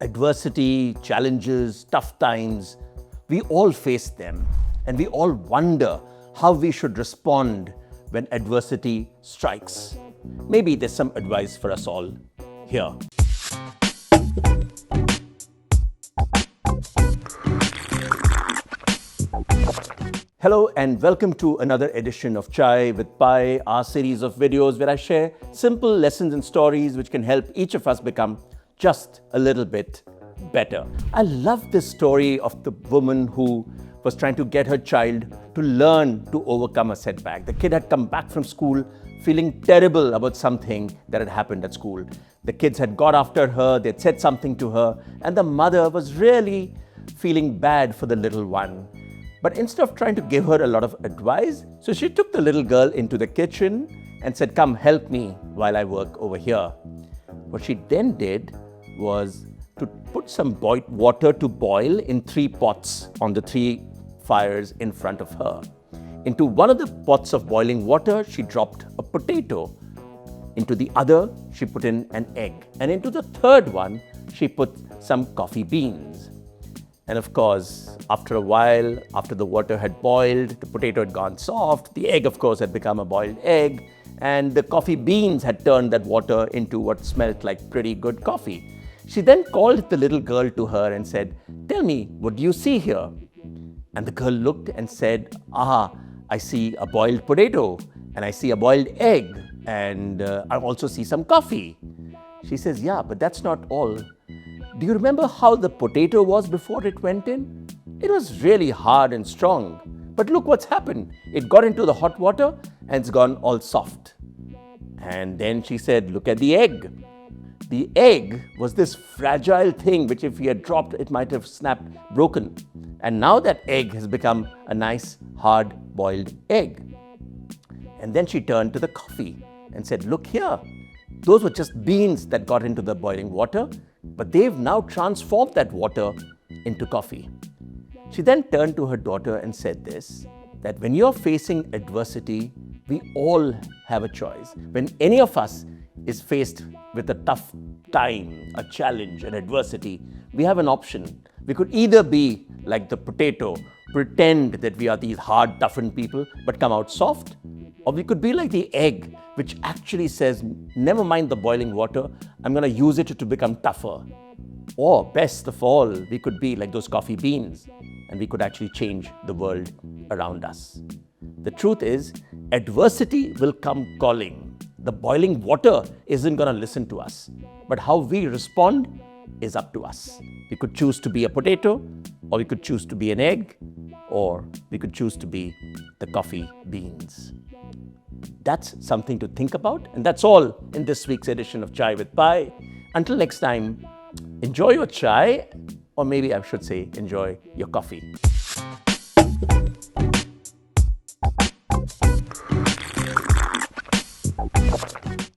Adversity, challenges, tough times, we all face them, and we all wonder how we should respond when adversity strikes. Maybe there's some advice for us all here. Hello and welcome to another edition of Chai with Pai, our series of videos where I share simple lessons and stories which can help each of us become just a little bit better. I love this story of the woman who was trying to get her child to learn to overcome a setback. The kid had come back from school feeling terrible about something that had happened at school. The kids had got after her, they'd said something to her, and the mother was really feeling bad for the little one. But instead of trying to give her a lot of advice, so she took the little girl into the kitchen and said, "Come help me while I work over here." What she then did was to put some water to boil in 3 pots on the 3 fires in front of her. Into one of the pots of boiling water, she dropped a potato. Into the other, she put in an egg. And into the third one, she put some coffee beans. And of course, after a while, after the water had boiled, the potato had gone soft, the egg, of course, had become a boiled egg, and the coffee beans had turned that water into what smelled like pretty good coffee. She then called the little girl to her and said, "Tell me, what do you see here?" And the girl looked and said, I see a boiled potato, and I see a boiled egg, and I also see some coffee." She says, "Yeah, but that's not all. Do you remember how the potato was before it went in? It was really hard and strong. But look what's happened. It got into the hot water and it's gone all soft." And then she said, "Look at the egg. The egg was this fragile thing which if we had dropped, it might have snapped, broken. And now that egg has become a nice, hard boiled egg." And then she turned to the coffee and said, "Look here. Those were just beans that got into the boiling water, but they've now transformed that water into coffee." She then turned to her daughter and said this, that when you're facing adversity, we all have a choice. When any of us is faced with a tough time, a challenge, an adversity, we have an option. We could either be like the potato, pretend that we are these hard, toughened people, but come out soft, or we could be like the egg, which actually says, "Never mind the boiling water, I'm going to use it to become tougher." Or best of all, we could be like those coffee beans, and we could actually change the world around us. The truth is, adversity will come calling. The boiling water isn't going to listen to us, but how we respond is up to us. We could choose to be a potato, or we could choose to be an egg, or we could choose to be the coffee beans. That's something to think about, and that's all in this week's edition of Chai with Pai. Until next time, enjoy your chai, or maybe I should say enjoy your coffee.